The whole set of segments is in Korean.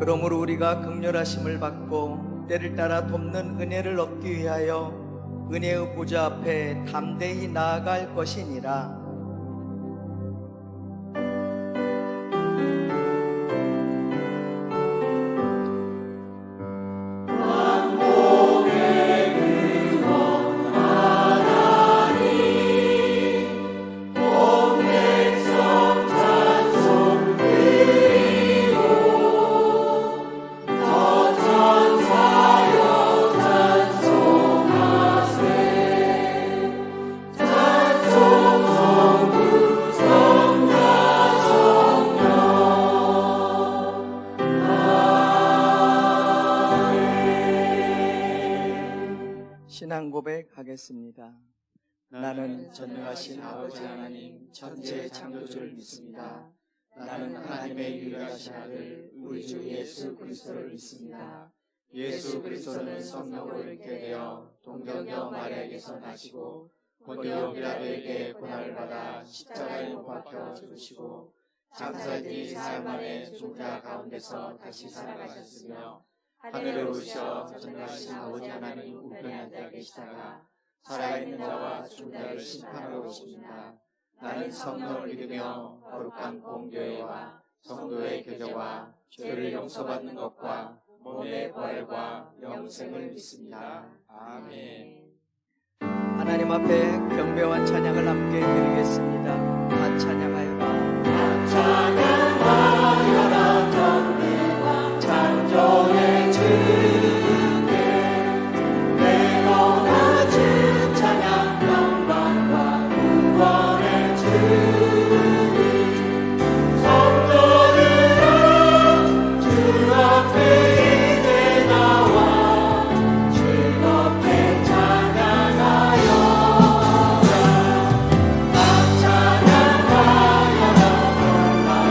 그러므로 우리가 긍휼하심을 받고 때를 따라 돕는 은혜를 얻기 위하여 은혜의 보좌 앞에 담대히 나아갈 것이니라. 신앙 고백하겠습니다. 나는 전능하신 아버지 하나님 천지의 창조주를 믿습니다. 나는 하나님의 유일하신 아들 우리 주 예수 그리스도를 믿습니다. 예수 그리스도는 성령으로 있게 되어 동정녀 마리아에게서 나시고 본디오 빌라도에게 고난을 받아 십자가에 못 박혀 죽으시고 장사들이 사흘 만에 죽은 자 가운데서 다시 살아가셨으며 하늘에 오르셔 전능하신 아버지 하나님 우편에 앉아 계시다가 살아있는 자와 죽은 자를 심판하러 오십니다. 나는 성령을 믿으며 거룩한 공교회와 성도의 교제와 죄를 용서받는 것과 몸의 부활과 영생을 믿습니다. 아멘. 하나님 앞에 경배와 찬양을 함께 드리겠습니다. 다 찬양하여라. 다 찬양하여라. 전능한 창조의 주께 내가 낮은 찬양 영광과 구원의 주님 성도들아 주 앞에 이제 나와 즐겁게 찬양하여라. 다 찬양하여라. 놀라운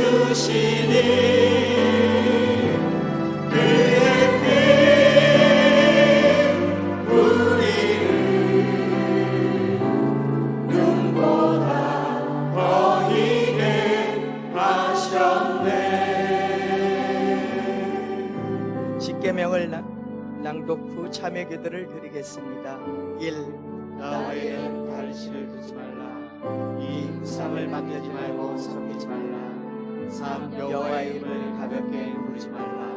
주시니 그의 피 우리를 눈보다 더 희게 하셨네. 십계명을 낭독 후 참여 기도를 드리겠습니다. 1. 나 외에는 다른 신을 두지 말라. 2. 우상을 만들지 말고 섬기지 말라. 3. 여호와의 이름을 가볍게 부르지 말라.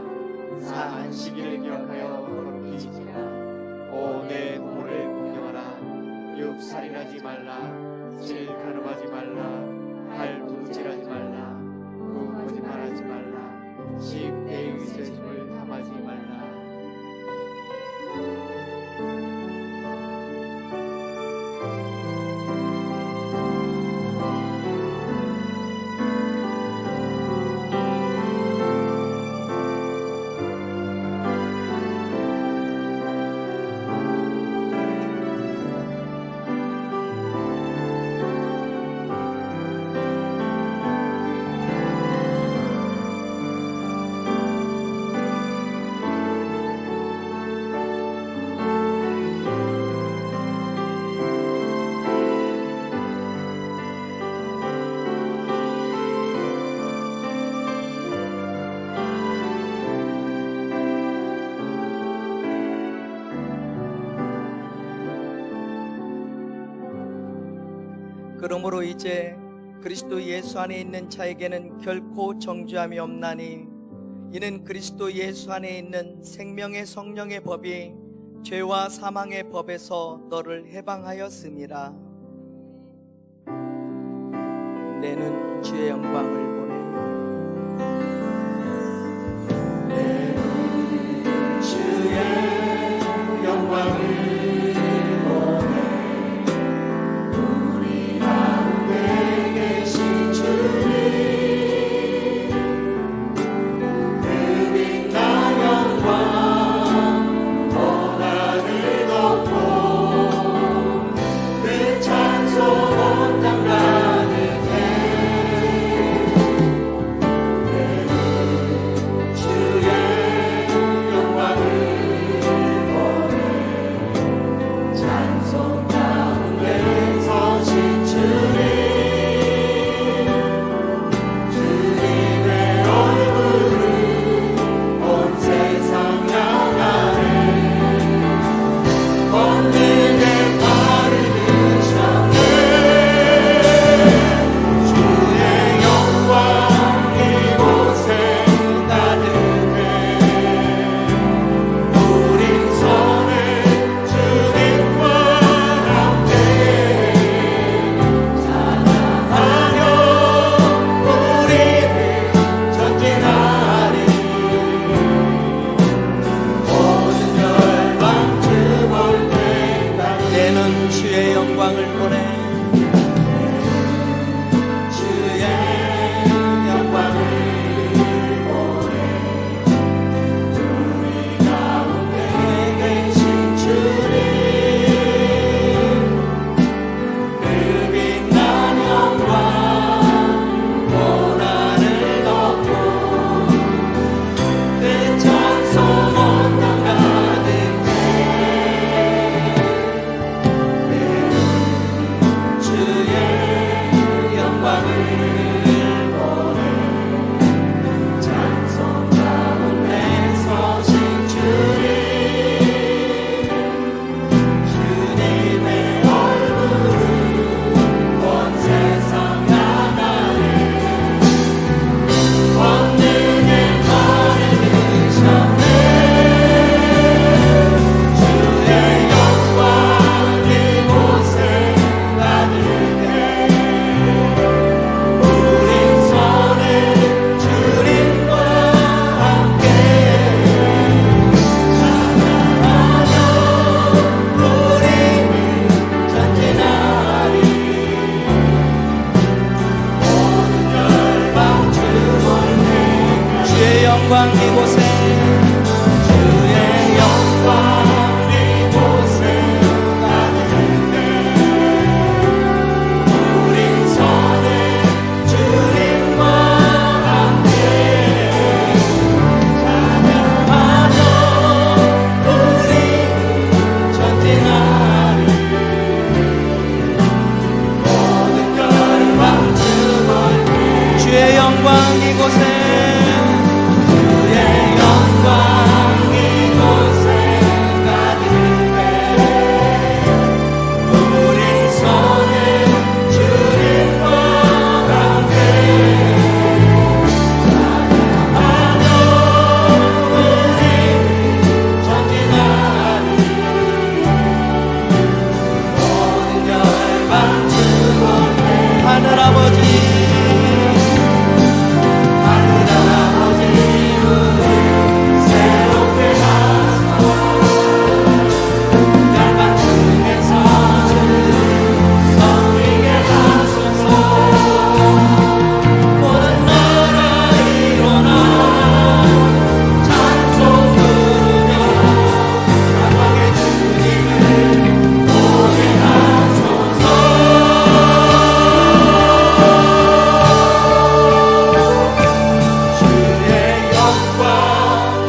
4. 안식일을 기억하여 거룩히 지키라. 5. 내 부모를 공경하라. 6. 살인하지 말라. 7. 간음하지 말라. 8. 도둑질하지 말라. 9. 거짓말하지 말라. 10. 내 의지의 힘을 탐하지 말라. 그러므로 이제 그리스도 예수 안에 있는 자에게는 결코 정죄함이 없나니 이는 그리스도 예수 안에 있는 생명의 성령의 법이 죄와 사망의 법에서 너를 해방하였음이라. 내는 주의 영광을 보내. 내는 주의 영광을 영광 이곳에 주의 영광 이곳에 나는데 우린 선의 주님과 이곳에 주의 영광 이곳에 가득해 우리 손을 주님과 함께 찬양하며 우리 전진하리 모든 열방 주원에 하늘 아버지 새롭게 하소서 열방 중에서 주를 섬기게 하소서 모든 나라 일어나 찬송 부르며 영광의 주님을 보게 하소서 주의 영광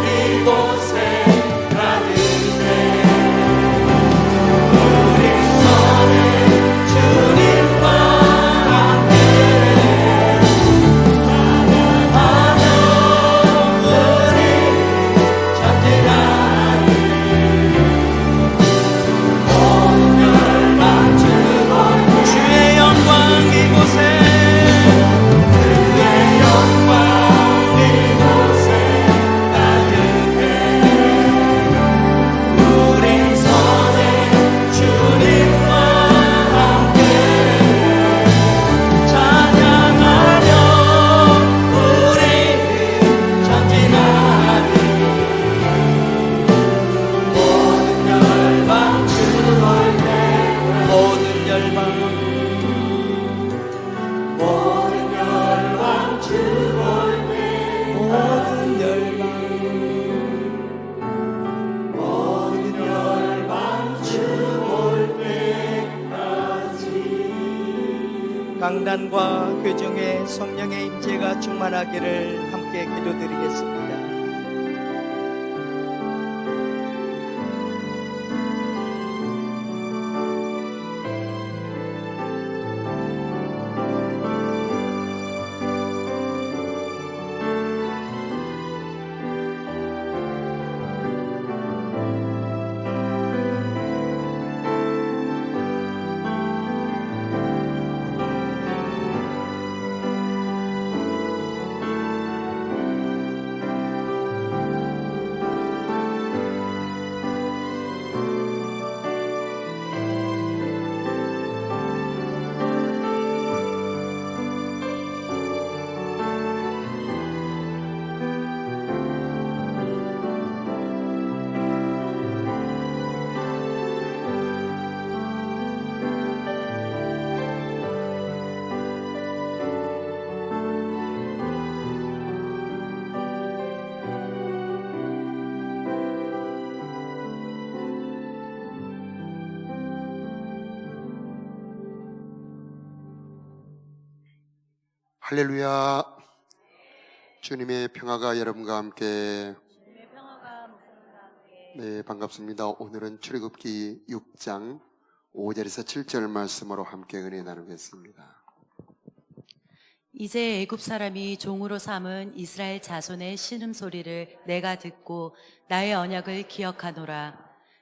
이곳에 가득해 우리 손을 주님과 함께 찬양하며 우리 전진하리 모든 열방 주원 주의 영광 이곳에 주의 영광 이곳에 가득해 우리 손에 주님과 함께 찬양하며 우리 전진하리 모든 열방 주원에 모든 열방 모든 열방 주원에 모든 열방 모든 열방 주올 때까지 강단과 교정에 성령의 임재가 충만하기를 함께 기도드리겠습니다. 할렐루야. 주님의 평화가 여러분과 함께. 네, 반갑습니다. 오늘은 출애굽기 6장 5절에서 7절 말씀으로 함께 은혜 나누겠습니다. 이제 애굽 사람이 종으로 삼은 이스라엘 자손의 신음소리를 내가 듣고 나의 언약을 기억하노라.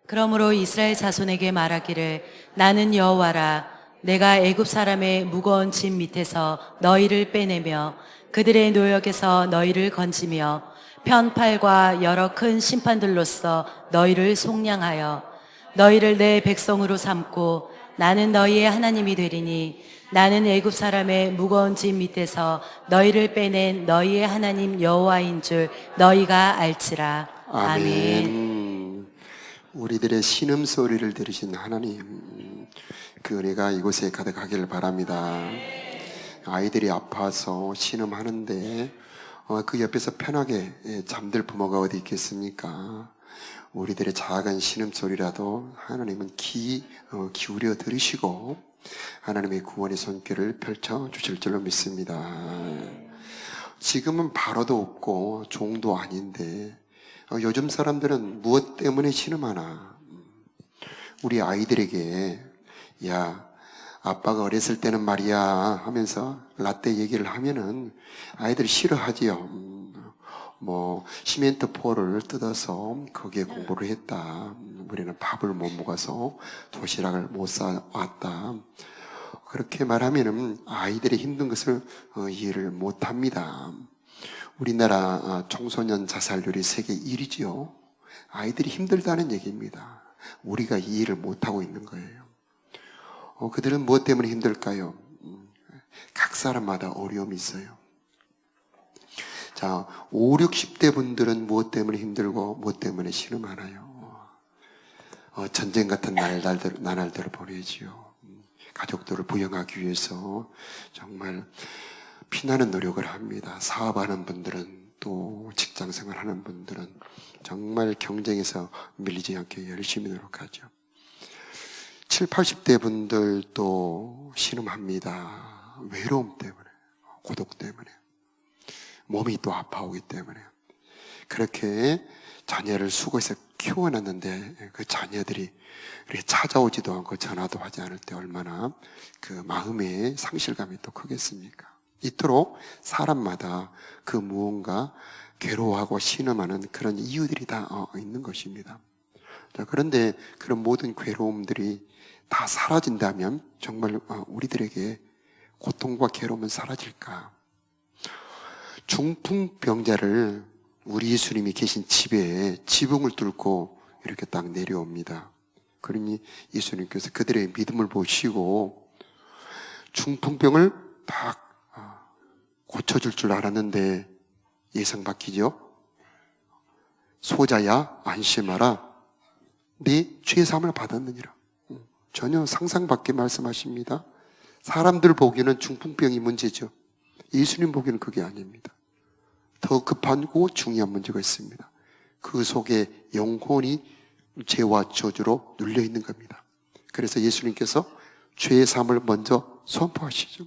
그러므로 이스라엘 자손에게 말하기를 나는 여호와라. 내가 애굽 사람의 무거운 짐 밑에서 너희를 빼내며 그들의 노역에서 너희를 건지며 편팔과 여러 큰 심판들로써 너희를 속량하여 너희를 내 백성으로 삼고 나는 너희의 하나님이 되리니 나는 애굽 사람의 무거운 짐 밑에서 너희를 빼낸 너희의 하나님 여호와인 줄 너희가 알지라. 아멘. 우리들의 신음소리를 들으신 하나님, 그 은혜가 이곳에 가득하기를 바랍니다. 아이들이 아파서 신음하는데 그 옆에서 편하게 잠들 부모가 어디 있겠습니까? 우리들의 작은 신음소리라도 하나님은 기울여 들으시고 하나님의 구원의 손길을 펼쳐 주실 줄로 믿습니다. 지금은 바로도 없고 종도 아닌데 요즘 사람들은 무엇 때문에 신음하나? 우리 아이들에게 야, 아빠가 어렸을 때는 말이야 하면서 라떼 얘기를 하면은 아이들이 싫어하지요. 뭐 시멘트 포를 뜯어서 거기에 공부를 했다. 우리는 밥을 못 먹어서 도시락을 못 싸왔다. 그렇게 말하면은 아이들의 힘든 것을 이해를 못 합니다. 우리나라 청소년 자살률이 세계 1위지요. 아이들이 힘들다는 얘기입니다. 우리가 이해를 못하고 있는 거예요. 그들은 무엇 때문에 힘들까요? 각 사람마다 어려움이 있어요. 자, 5, 60대 분들은 무엇 때문에 힘들고 무엇 때문에 신음하나요? 전쟁 같은 나날들을 보내지요. 가족들을 부양하기 위해서 정말 피나는 노력을 합니다. 사업하는 분들은 또 직장생활 하는 분들은 정말 경쟁에서 밀리지 않게 열심히 노력하죠. 7, 80대 분들도 신음합니다. 외로움 때문에, 고독 때문에, 몸이 또 아파오기 때문에. 그렇게 자녀를 수고해서 키워놨는데 그 자녀들이 이렇게 찾아오지도 않고 전화도 하지 않을 때 얼마나 그 마음의 상실감이 또 크겠습니까? 이토록 사람마다 그 무언가 괴로워하고 신음하는 그런 이유들이 다 있는 것입니다. 자, 그런데 그런 모든 괴로움들이 다 사라진다면 정말 우리들에게 고통과 괴로움은 사라질까? 중풍병자를 우리 예수님이 계신 집에 지붕을 뚫고 이렇게 딱 내려옵니다. 그러니 예수님께서 그들의 믿음을 보시고 중풍병을 딱 고쳐줄 줄 알았는데 예상 바뀌죠? 소자야 안심하라, 네 죄사함을 받았느니라. 전혀 상상 밖의 말씀하십니다. 사람들 보기에는 중풍병이 문제죠. 예수님 보기에는 그게 아닙니다. 더 급하고 중요한 문제가 있습니다. 그 속에 영혼이 죄와 저주로 눌려 있는 겁니다. 그래서 예수님께서 죄의 삶을 먼저 선포하시죠.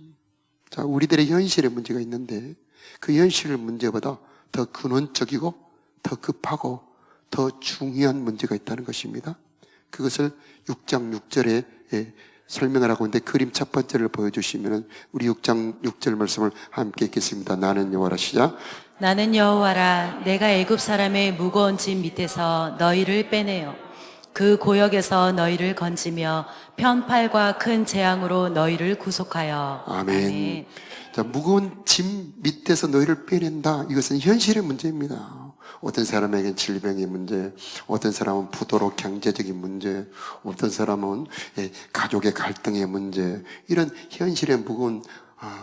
자, 우리들의 현실의 문제가 있는데 그 현실의 문제보다 더 근원적이고 더 급하고 더 중요한 문제가 있다는 것입니다. 그것을 6장 6절에 설명을 하고 있는데 그림 첫 번째를 보여주시면 우리 6장 6절 말씀을 함께 읽겠습니다. 나는 여호와라. 시작. 나는 여호와라. 내가 애굽 사람의 무거운 짐 밑에서 너희를 빼내어 그 고역에서 너희를 건지며 편팔과 큰 재앙으로 너희를 구속하여. 아멘. 자, 무거운 짐 밑에서 너희를 빼낸다. 이것은 현실의 문제입니다. 어떤 사람에겐 질병의 문제, 어떤 사람은 부도로 경제적인 문제, 어떤 사람은 가족의 갈등의 문제, 이런 현실의 무거운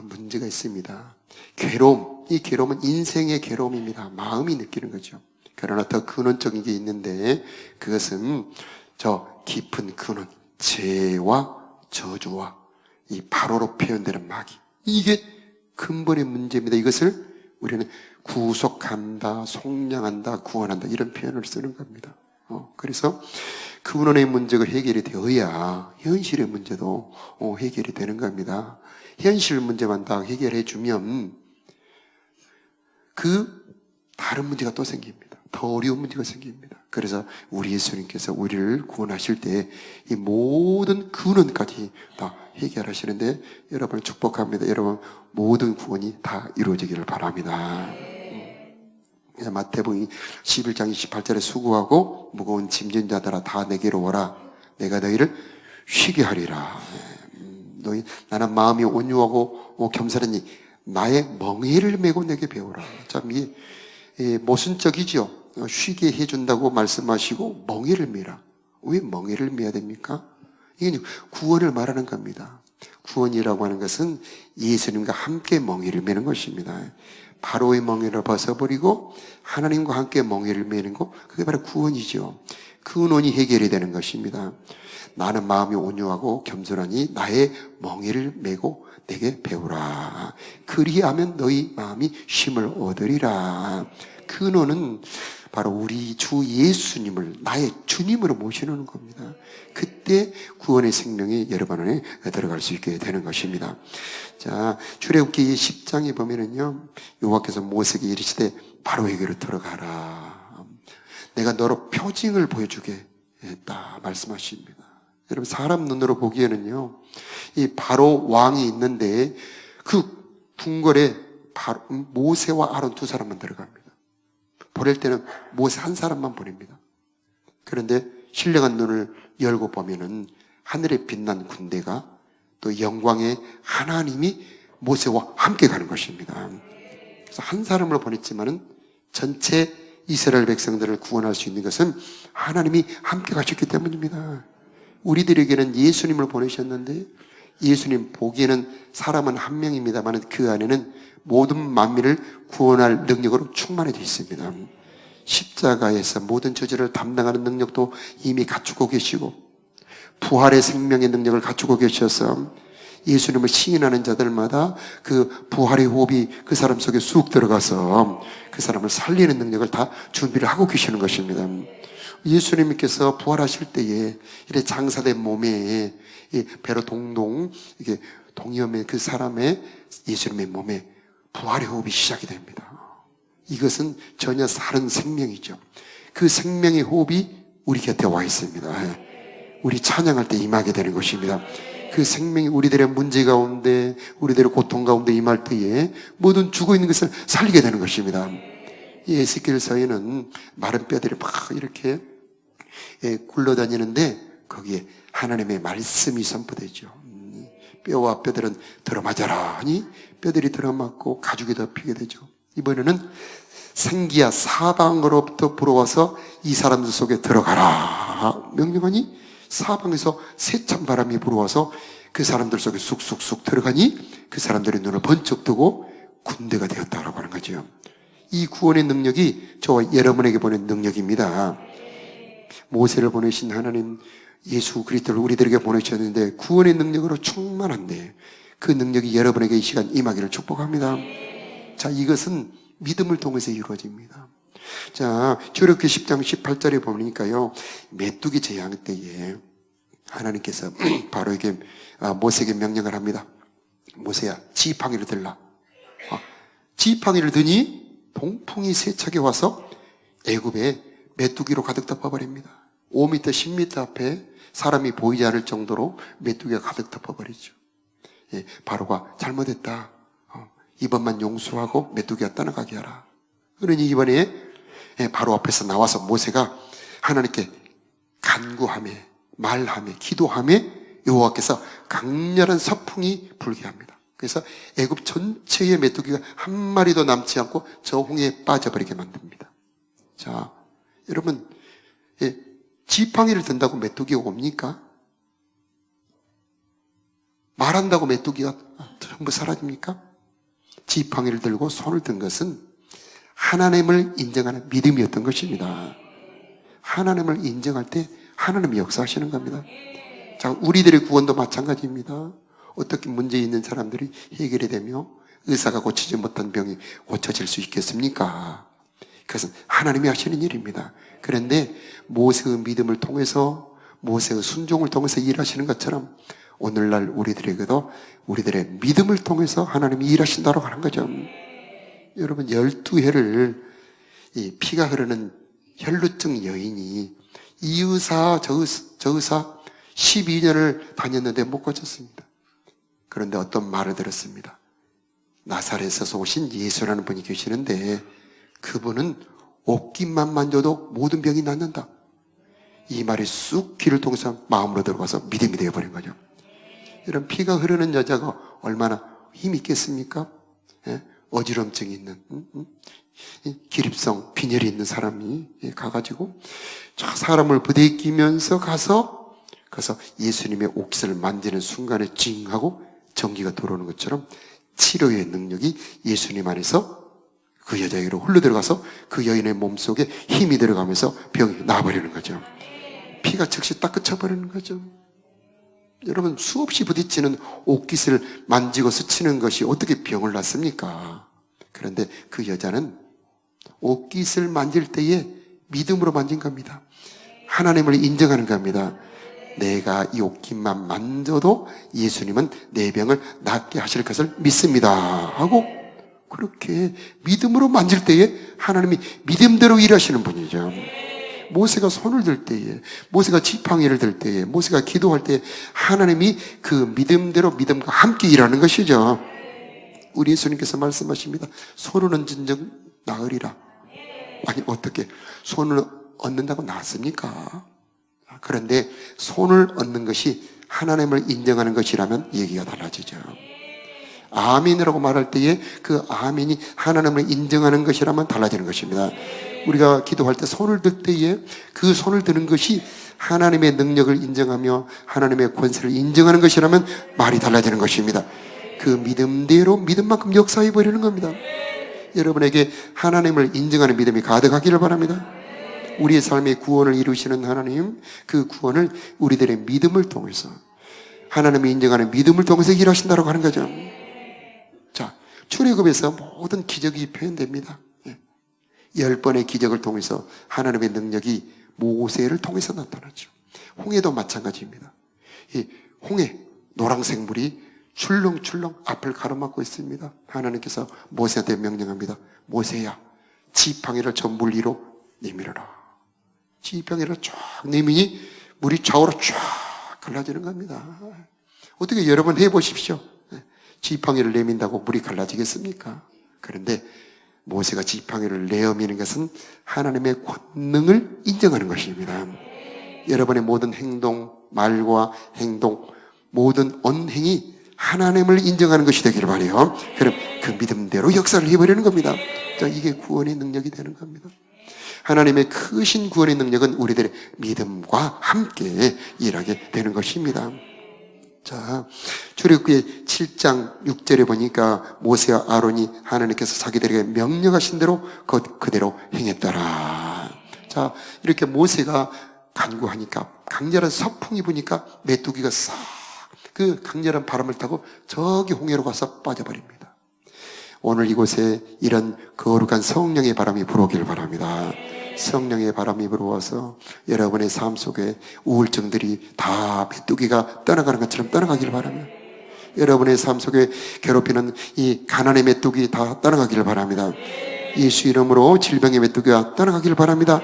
문제가 있습니다. 괴로움, 이 괴로움은 인생의 괴로움입니다. 마음이 느끼는 거죠. 그러나 더 근원적인 게 있는데 그것은 저 깊은 근원, 죄와 저주와 이 바로로 표현되는 마귀, 이게 근본의 문제입니다. 이것을 우리는 구속한다, 속량한다, 구원한다 이런 표현을 쓰는 겁니다. 그래서 근원의 문제가 해결이 되어야 현실의 문제도 해결이 되는 겁니다. 현실 문제만 다 해결해 주면 그 다른 문제가 또 생깁니다. 더 어려운 문제가 생깁니다. 그래서 우리 예수님께서 우리를 구원하실 때 이 모든 근원까지 다 해결하시는데 여러분을 축복합니다. 여러분 모든 구원이 다 이루어지기를 바랍니다. 마태복음 11장 28절에 수고하고 무거운 짐진 자들아 다 내게로 오라. 내가 너희를 쉬게 하리라. 나는 마음이 온유하고 겸손하니 나의 멍에를 메고 내게 배우라. 참 이게 모순적이죠. 쉬게 해준다고 말씀하시고 멍에를 메라. 왜 멍에를 메야 됩니까? 이게 구원을 말하는 겁니다. 구원이라고 하는 것은 예수님과 함께 멍에를 메는 것입니다. 바로의 멍에를 벗어버리고 하나님과 함께 멍에를 메는 것, 그게 바로 구원이죠. 근원이 해결이 되는 것입니다. 나는 마음이 온유하고 겸손하니 나의 멍에를 메고 내게 배우라. 그리하면 너희 마음이 쉼을 얻으리라. 근원은 바로 우리 주 예수님을 나의 주님으로 모시는 겁니다. 그때 구원의 생명이 여러분 안에 들어갈 수 있게 되는 것입니다. 자, 출애굽기 10장에 보면은요, 여호와께서 모세에게 이르시되 바로에게로 들어가라. 내가 너로 표징을 보여주게 했다 말씀하십니다. 여러분 사람 눈으로 보기에는요, 이 바로 왕이 있는데 그 궁궐에 모세와 아론 두 사람만 들어갑니다. 보낼 때는 모세 한 사람만 보냅니다. 그런데 신령한 눈을 열고 보면은 하늘에 빛난 군대가 또 영광의 하나님이 모세와 함께 가는 것입니다. 그래서 한 사람을 보냈지만은 전체 이스라엘 백성들을 구원할 수 있는 것은 하나님이 함께 가셨기 때문입니다. 우리들에게는 예수님을 보내셨는데 예수님 보기에는 사람은 한 명입니다만 그 안에는 모든 만민을 구원할 능력으로 충만해 있습니다. 십자가에서 모든 저주를 담당하는 능력도 이미 갖추고 계시고 부활의 생명의 능력을 갖추고 계셔서 예수님을 시인하는 자들마다 그 부활의 호흡이 그 사람 속에 쑥 들어가서 그 사람을 살리는 능력을 다 준비를 하고 계시는 것입니다. 예수님께서 부활하실 때에 이렇게 장사된 몸에 배로 동동 이게 동여맨 그 사람의 예수님의 몸에 부활의 호흡이 시작이 됩니다. 이것은 전혀 다른 생명이죠. 그 생명의 호흡이 우리 곁에 와 있습니다. 우리 찬양할 때 임하게 되는 것입니다. 그 생명이 우리들의 문제 가운데 우리들의 고통 가운데 임할 때에 모든 죽어있는 것을 살리게 되는 것입니다. 이 에스겔서에는 마른 뼈들이 막 이렇게 굴러다니는데 거기에 하나님의 말씀이 선포되죠. 뼈와 뼈들은 들어맞아라 하니 뼈들이 들어맞고 가죽이 덮이게 되죠. 이번에는 생기야 사방으로부터 불어와서 이 사람들 속에 들어가라 명령하니 사방에서 세찬 바람이 불어와서 그 사람들 속에 쑥쑥쑥 들어가니 그 사람들의 눈을 번쩍 뜨고 군대가 되었다라고 하는 거죠. 이 구원의 능력이 저와 여러분에게 보낸 능력입니다. 모세를 보내신 하나님 예수 그리스도를 우리들에게 보내셨는데 구원의 능력으로 충만한데 그 능력이 여러분에게 이 시간 임하기를 축복합니다. 자, 이것은 믿음을 통해서 이루어집니다. 자, 출애굽기 10장 18절에 보니까요, 메뚜기 재앙 때에 하나님께서 바로에게 모세에게 명령을 합니다. 모세야, 지팡이를 들라. 지팡이를 드니 동풍이 세차게 와서 애굽에 메뚜기로 가득 덮어버립니다. 5m, 10m 앞에 사람이 보이지 않을 정도로 메뚜기가 가득 덮어버리죠. 예, 바로가 잘못했다. 이번만 용서하고 메뚜기가 떠나가게 하라. 그러니 이번에 바로 앞에서 나와서 모세가 하나님께 간구하며 말하며 기도하며 여호와께서 강렬한 서풍이 불게 합니다. 그래서 애굽 전체의 메뚜기가 한 마리도 남지 않고 저 홍해에 빠져버리게 만듭니다. 자, 여러분, 지팡이를 든다고 메뚜기가 옵니까? 말한다고 메뚜기가 전부 사라집니까? 지팡이를 들고 손을 든 것은 하나님을 인정하는 믿음이었던 것입니다. 하나님을 인정할 때 하나님이 역사하시는 겁니다. 자, 우리들의 구원도 마찬가지입니다. 어떻게 문제 있는 사람들이 해결이 되며 의사가 고치지 못한 병이 고쳐질 수 있겠습니까? 그것은 하나님이 하시는 일입니다. 그런데 모세의 믿음을 통해서 모세의 순종을 통해서 일하시는 것처럼 오늘날 우리들에게도 우리들의 믿음을 통해서 하나님이 일하신다고 하는 거죠. 여러분 12해를 이 피가 흐르는 혈루증 여인이 이 의사 저 의사 12년을 다녔는데 못 고쳤습니다. 그런데 어떤 말을 들었습니다. 나사렛에서 오신 예수라는 분이 계시는데 그분은 옷깃만 만져도 모든 병이 낫는다. 이 말이 쑥 귀를 통해서 마음으로 들어가서 믿음이 되어버린 거죠. 이런 피가 흐르는 여자가 얼마나 힘이 있겠습니까? 어지럼증이 있는 기립성 빈혈이 있는 사람이 가가지고 사람을 부대끼면서 가서 예수님의 옷깃을 만지는 순간에 찡 하고 전기가 들어오는 것처럼 치료의 능력이 예수님 안에서 그 여자에게로 흘러들어가서 그 여인의 몸속에 힘이 들어가면서 병이 나아버리는 거죠. 피가 즉시 딱 그쳐버리는 거죠. 여러분 수없이 부딪히는 옷깃을 만지고 스치는 것이 어떻게 병을 낫습니까? 그런데 그 여자는 옷깃을 만질 때에 믿음으로 만진 겁니다. 하나님을 인정하는 겁니다. 내가 이 옷깃만 만져도 예수님은 내 병을 낫게 하실 것을 믿습니다 하고 그렇게 믿음으로 만질 때에 하나님이 믿음대로 일하시는 분이죠. 모세가 손을 들 때에, 모세가 지팡이를 들 때에, 모세가 기도할 때에 하나님이 그 믿음대로 믿음과 함께 일하는 것이죠. 우리 예수님께서 말씀하십니다. 손을 얹은즉 나으리라. 아니, 어떻게 손을 얹는다고 낫습니까? 그런데 손을 얹는 것이 하나님을 인정하는 것이라면 얘기가 달라지죠. 아멘이라고 말할 때에 그 아멘이 하나님을 인정하는 것이라면 달라지는 것입니다. 우리가 기도할 때 손을 들 때에 그 손을 드는 것이 하나님의 능력을 인정하며 하나님의 권세를 인정하는 것이라면 말이 달라지는 것입니다. 그 믿음대로 믿음만큼 역사해 버리는 겁니다. 여러분에게 하나님을 인정하는 믿음이 가득하기를 바랍니다. 우리의 삶의 구원을 이루시는 하나님, 그 구원을 우리들의 믿음을 통해서, 하나님이 인정하는 믿음을 통해서 일하신다고 하는 거죠. 자, 출애굽에서 모든 기적이 표현됩니다. 10번의 기적을 통해서 하나님의 능력이 모세를 통해서 나타나죠. 홍해도 마찬가지입니다. 이 홍해, 노란색 물이 출렁출렁 앞을 가로막고 있습니다. 하나님께서 모세한테 명령합니다. 모세야, 지팡이를 저 물 위로 내밀어라. 지팡이를 쫙 내미니 물이 좌우로 쫙 갈라지는 겁니다. 어떻게 여러분 해보십시오. 지팡이를 내민다고 물이 갈라지겠습니까? 그런데 모세가 지팡이를 내어미는 것은 하나님의 권능을 인정하는 것입니다. 여러분의 모든 행동, 말과 행동, 모든 언행이 하나님을 인정하는 것이 되기를 바라요. 그럼 그 믿음대로 역사를 해버리는 겁니다. 자, 이게 구원의 능력이 되는 겁니다. 하나님의 크신 구원의 능력은 우리들의 믿음과 함께 일하게 되는 것입니다. 자, 출애굽기 7장 6절에 보니까 모세와 아론이 하나님께서 자기들에게 명령하신 대로 그대로 행했더라. 자, 이렇게 모세가 간구하니까 강렬한 서풍이 부니까 메뚜기가 싹 그 강렬한 바람을 타고 저기 홍해로 가서 빠져버립니다. 오늘 이곳에 이런 거룩한 성령의 바람이 불어오길 바랍니다. 성령의 바람이 불어와서 여러분의 삶 속에 우울증들이 다 메뚜기가 떠나가는 것처럼 떠나가길 바랍니다. 여러분의 삶 속에 괴롭히는 이 가난의 메뚜기 다 떠나가길 바랍니다. 예수 이름으로 질병의 메뚜기가 떠나가길 바랍니다.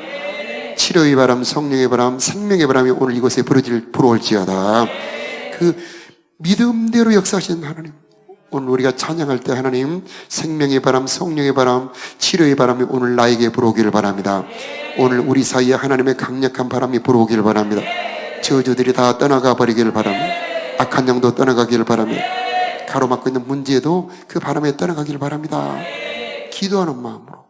치료의 바람, 성령의 바람, 생명의 바람이 오늘 이곳에 불어올지어다. 그 믿음대로 역사하시는 하나님, 오늘 우리가 찬양할 때 하나님 생명의 바람, 성령의 바람, 치료의 바람이 오늘 나에게 불어오기를 바랍니다. 오늘 우리 사이에 하나님의 강력한 바람이 불어오기를 바랍니다. 저주들이 다 떠나가 버리기를 바랍니다. 악한 영도 떠나가기를 바랍니다. 가로막고 있는 문제도 그 바람에 떠나가기를 바랍니다. 기도하는 마음으로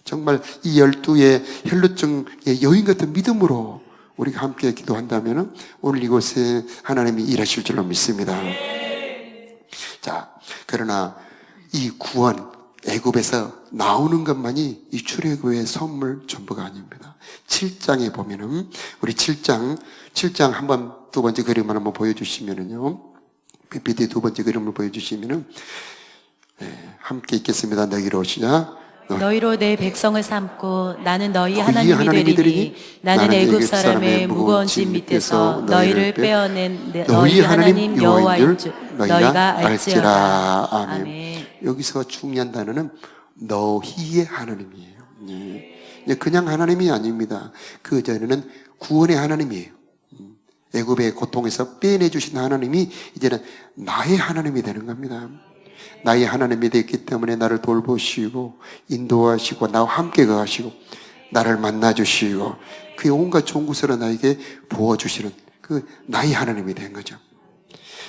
정말 이 12의 혈루증의 여인 같은 믿음으로 우리가 함께 기도한다면 오늘 이곳에 하나님이 일하실 줄로 믿습니다. 자, 그러나 이 구원, 애굽에서 나오는 것만이 이 출애굽의 선물 전부가 아닙니다. 7장에 보면은 우리 7장 한번 두 번째 그림을 한번 보여주시면은요, PPT 두 번째 그림을 보여주시면은 함께 읽겠습니다. 너희로 시작. 너희로 내 백성을 삼고 나는 너희 하나님이 되리니 나는 애굽 사람의 무거운 짐 밑에서 너희를 빼어낸 너희 하나님 여호와인 줄 너희가 알지어다. 아멘. 여기서 중요한 단어는 너희의 하나님이에요. 그냥 하나님이 아닙니다. 그 전에는 구원의 하나님이에요. 애굽의 고통에서 빼내주신 하나님이 이제는 나의 하나님이 되는 겁니다. 나의 하나님이 됐기 때문에 나를 돌보시고 인도하시고 나와 함께 거하시고 나를 만나주시고 그의 온갖 좋은 것으로 나에게 부어주시는 그 나의 하나님이 된 거죠.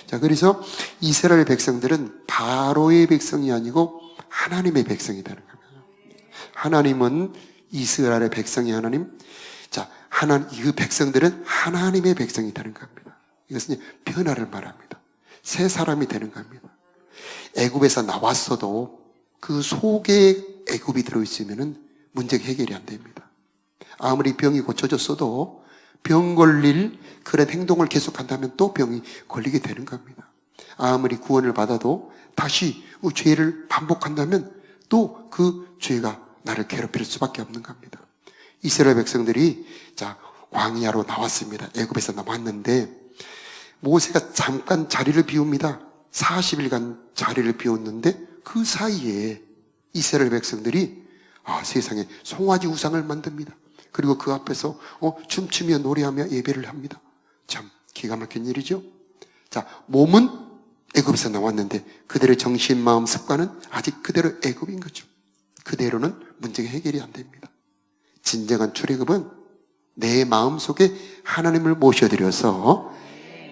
자, 그래서 이스라엘 백성들은 바로의 백성이 아니고 하나님의 백성이 되는 겁니다. 하나님은 이스라엘의 백성이 하나님, 자, 그 백성들은 하나님의 백성이 되는 겁니다. 이것은 변화를 말합니다. 새 사람이 되는 겁니다. 애굽에서 나왔어도 그 속에 애굽이 들어있으면 문제가 해결이 안 됩니다. 아무리 병이 고쳐졌어도 병 걸릴 그런 행동을 계속한다면 또 병이 걸리게 되는 겁니다. 아무리 구원을 받아도 다시 죄를 반복한다면 또 그 죄가 나를 괴롭힐 수밖에 없는 겁니다. 이스라엘 백성들이 자 광야로 나왔습니다. 애굽에서 나왔는데 모세가 잠깐 자리를 비웁니다. 40일간 자리를 비웠는데 그 사이에 이스라엘 백성들이 세상에 송아지 우상을 만듭니다. 그리고 그 앞에서 춤추며 노래하며 예배를 합니다. 참 기가 막힌 일이죠. 자, 몸은 애굽에서 나왔는데 그들의 정신, 마음, 습관은 아직 그대로 애굽인 거죠. 그대로는 문제가 해결이 안 됩니다. 진정한 출애굽은 내 마음속에 하나님을 모셔드려서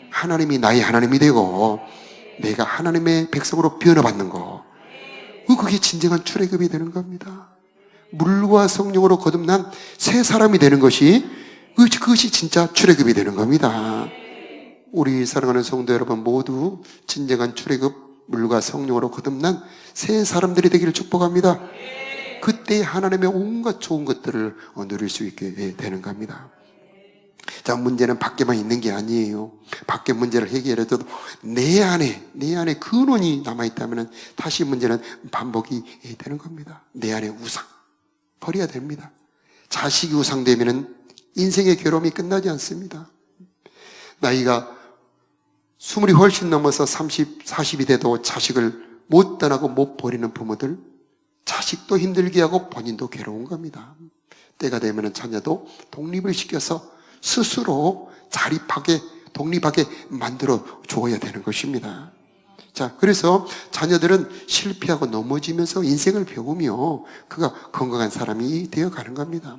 하나님이 나의 하나님이 되고 내가 하나님의 백성으로 변화받는 거, 그게 진정한 출애굽이 되는 겁니다. 물과 성령으로 거듭난 새 사람이 되는 것이, 그것이 진짜 출애굽이 되는 겁니다. 우리 사랑하는 성도 여러분 모두 진정한 출애굽, 물과 성령으로 거듭난 새 사람들이 되기를 축복합니다. 그때 하나님의 온갖 좋은 것들을 누릴 수 있게 되는 겁니다. 자, 문제는 밖에만 있는 게 아니에요. 밖에 문제를 해결해도 내 안에 근원이 남아있다면 다시 문제는 반복이 되는 겁니다. 내 안에 우상 버려야 됩니다. 자식이 우상되면 인생의 괴로움이 끝나지 않습니다. 나이가 20이 훨씬 넘어서 30, 40이 돼도 자식을 못 떠나고 못 버리는 부모들, 자식도 힘들게 하고 본인도 괴로운 겁니다. 때가 되면 자녀도 독립을 시켜서 스스로 자립하게, 독립하게 만들어 줘야 되는 것입니다. 자, 그래서 자녀들은 실패하고 넘어지면서 인생을 배우며 그가 건강한 사람이 되어 가는 겁니다.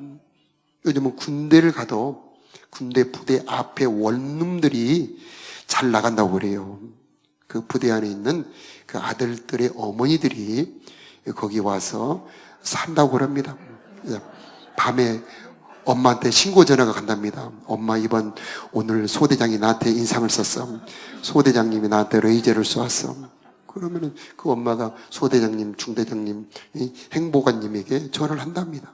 요즘은 군대를 가도 군대 부대 앞에 원룸들이 잘 나간다고 그래요. 그 부대 안에 있는 그 아들들의 어머니들이 거기 와서 산다고 그럽니다. 밤에 엄마한테 신고 전화가 간답니다. 엄마, 오늘 소대장이 나한테 인상을 썼어. 소대장님이 나한테 레이저를 쏘았어. 그러면은 그 엄마가 소대장님, 중대장님, 행보관님에게 전화를 한답니다.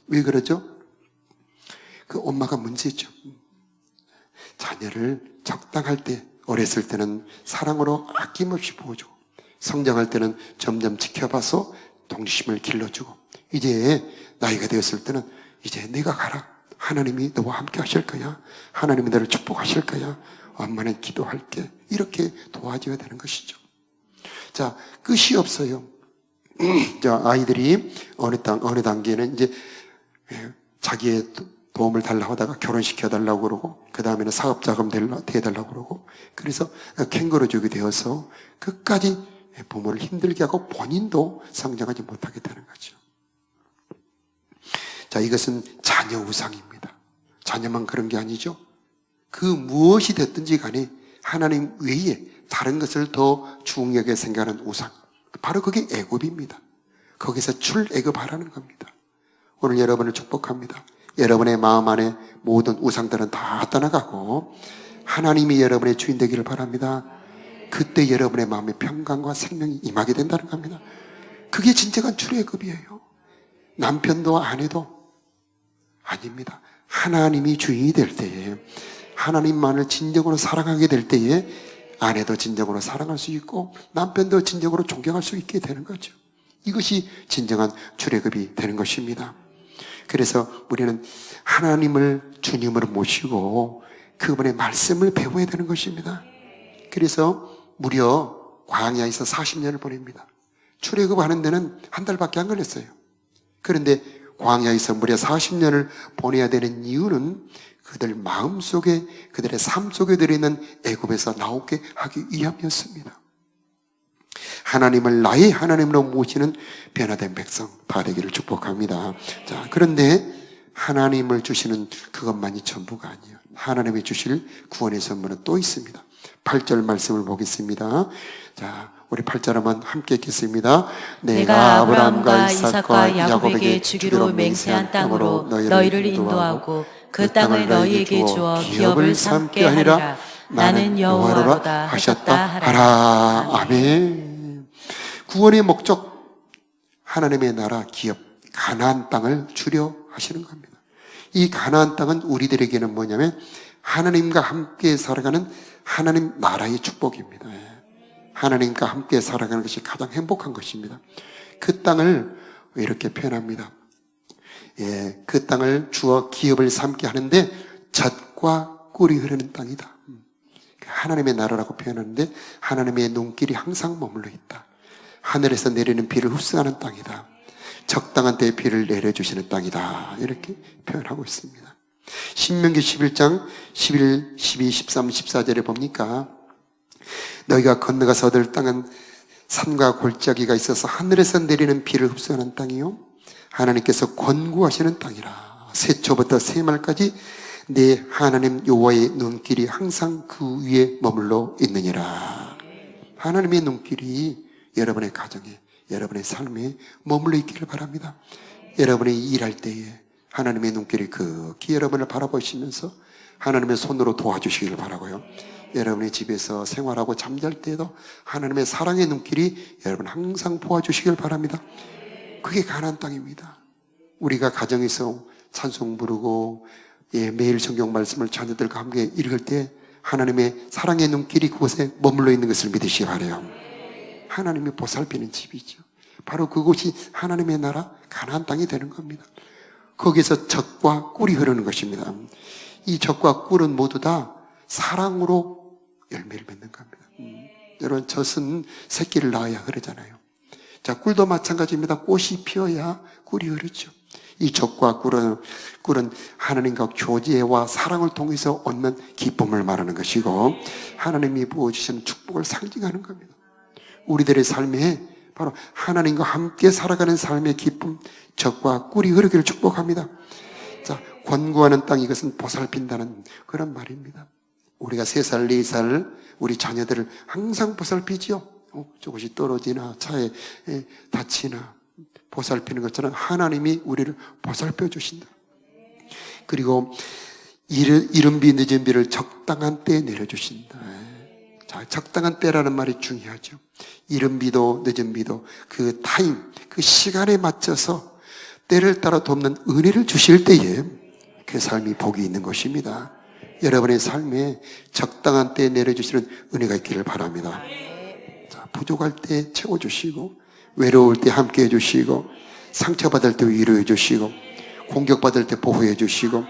왜 그러죠? 그 엄마가 문제죠. 자녀를 적당할 때, 어렸을 때는 사랑으로 아낌없이 보호주고, 성장할 때는 점점 지켜봐서 동심을 길러주고, 이제 나이가 되었을 때는 이제 내가 가라. 하나님이 너와 함께 하실 거야. 하나님이 너를 축복하실 거야. 엄마는 기도할게. 이렇게 도와줘야 되는 것이죠. 자, 끝이 없어요. 자, 아이들이 어느 단계는 이제 자기의 도움을 달라고 하다가 결혼시켜달라고 그러고, 그 다음에는 사업자금 대달라고 그러고, 그래서 캥거루족이 되어서 끝까지 부모를 힘들게 하고 본인도 성장하지 못하게 되는 거죠. 자, 이것은 자녀 우상입니다. 자녀만 그런 게 아니죠. 그 무엇이 됐든지 간에 하나님 외에 다른 것을 더 중요하게 생각하는 우상, 바로 그게 애굽입니다. 거기서 출애굽하라는 겁니다. 오늘 여러분을 축복합니다. 여러분의 마음 안에 모든 우상들은 다 떠나가고 하나님이 여러분의 주인 되기를 바랍니다. 그때 여러분의 마음에 평강과 생명이 임하게 된다는 겁니다. 그게 진정한 출애굽이에요. 남편도 아내도 아닙니다. 하나님이 주인이 될 때에, 하나님만을 진정으로 사랑하게 될 때에 아내도 진정으로 사랑할 수 있고 남편도 진정으로 존경할 수 있게 되는 거죠. 이것이 진정한 출애굽이 되는 것입니다. 그래서 우리는 하나님을 주님으로 모시고 그분의 말씀을 배워야 되는 것입니다. 그래서 무려 광야에서 40년을 보냅니다. 출애굽하는 데는 한 달밖에 안 걸렸어요. 그런데 광야에서 무려 40년을 보내야 되는 이유는 그들 마음속에, 그들의 삶 속에 들어있는 애굽에서 나오게 하기 위함이었습니다. 하나님을 나의 하나님으로 모시는 변화된 백성 다 되기를 축복합니다. 자, 그런데 하나님을 주시는 그것만이 전부가 아니에요. 하나님이 주실 구원의 선물은 또 있습니다. 8절 말씀을 보겠습니다. 자, 우리 8절 한번 함께 읽겠습니다. 내가 아브라함과 이삭과 야곱에게 주기로 맹세한 땅으로 너희를 인도하고 그 땅을 너희에게 주어 기업을 삼게 하리라. 나는 여호와로다 하셨다 하라. 아멘. 구원의 목적, 하나님의 나라 기업, 가나안 땅을 주려 하시는 겁니다. 이 가나안 땅은 우리들에게는 뭐냐면 하나님과 함께 살아가는 하나님 나라의 축복입니다. 하나님과 함께 살아가는 것이 가장 행복한 것입니다. 그 땅을 이렇게 표현합니다. 그 땅을 주어 기업을 삼게 하는데 젖과 꿀이 흐르는 땅이다. 하나님의 나라라고 표현하는데 하나님의 눈길이 항상 머물러 있다. 하늘에서 내리는 비를 흡수하는 땅이다. 적당한 때에 비를 내려주시는 땅이다. 이렇게 표현하고 있습니다. 신명기 11장 11, 12, 13, 14절에 보니까 너희가 건너가서 얻을 땅은 산과 골짜기가 있어서 하늘에서 내리는 비를 흡수하는 땅이요 하나님께서 권고하시는 땅이라. 새초부터 새말까지 내 하나님 여호와의 눈길이 항상 그 위에 머물러 있느니라. 하나님의 눈길이 여러분의 가정에, 여러분의 삶에 머물러 있기를 바랍니다. 여러분이 일할 때에 하나님의 눈길이 극히 여러분을 바라보시면서 하나님의 손으로 도와주시기를 바라고요. 여러분의 집에서 생활하고 잠잘 때에도 하나님의 사랑의 눈길이 여러분 항상 보아주시길 바랍니다. 그게 가나안 땅입니다. 우리가 가정에서 찬송 부르고 매일 성경 말씀을 자녀들과 함께 읽을 때 하나님의 사랑의 눈길이 그곳에 머물러 있는 것을 믿으시기 바라요. 하나님이 보살피는 집이죠. 바로 그곳이 하나님의 나라 가나안 땅이 되는 겁니다. 거기서 젖과 꿀이 흐르는 것입니다. 이 젖과 꿀은 모두 다 사랑으로 열매를 맺는 겁니다. 여러분, 젖은 새끼를 낳아야 흐르잖아요. 자, 꿀도 마찬가지입니다. 꽃이 피어야 꿀이 흐르죠. 이 젖과 꿀은 하나님과 교제와 사랑을 통해서 얻는 기쁨을 말하는 것이고 하나님이 부어주시는 축복을 상징하는 겁니다. 우리들의 삶에 바로 하나님과 함께 살아가는 삶의 기쁨, 젖과 꿀이 흐르기를 축복합니다. 자, 권고하는 땅, 이것은 보살핀다는 그런 말입니다. 우리가 3살, 4살 우리 자녀들을 항상 보살피지요. 조금씩 떨어지나 차에 다치나 보살피는 것처럼 하나님이 우리를 보살펴 주신다. 그리고 이른 비 늦은 비를 적당한 때에 내려주신다. 자, 적당한 때라는 말이 중요하죠. 이른 비도 늦은 비도 그 타임, 그 시간에 맞춰서 때를 따라 돕는 은혜를 주실 때에 그 삶이 복이 있는 것입니다. 여러분의 삶에 적당한 때에 내려주시는 은혜가 있기를 바랍니다. 자, 부족할 때 채워주시고 외로울 때 함께 해주시고 상처받을 때 위로해 주시고 공격받을 때 보호해 주시고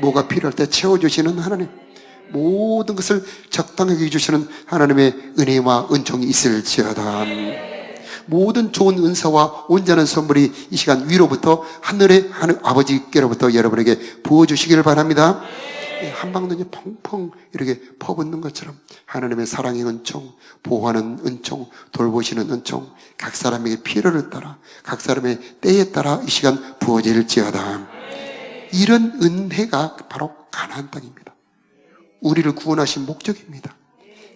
뭐가 필요할 때 채워주시는 하나님, 모든 것을 적당하게 해주시는 하나님의 은혜와 은총이 있을지어다. 모든 좋은 은사와 온전한 선물이 이 시간 위로부터 하늘의 아버지께로부터 여러분에게 부어주시기를 바랍니다. 한방눈이 펑펑 이렇게 퍼붓는 것처럼 하나님의 사랑의 은총, 보호하는 은총, 돌보시는 은총, 각 사람에게 필요를 따라 각 사람의 때에 따라 이 시간 부어질지어다. 이런 은혜가 바로 가나안 땅입니다. 우리를 구원하신 목적입니다.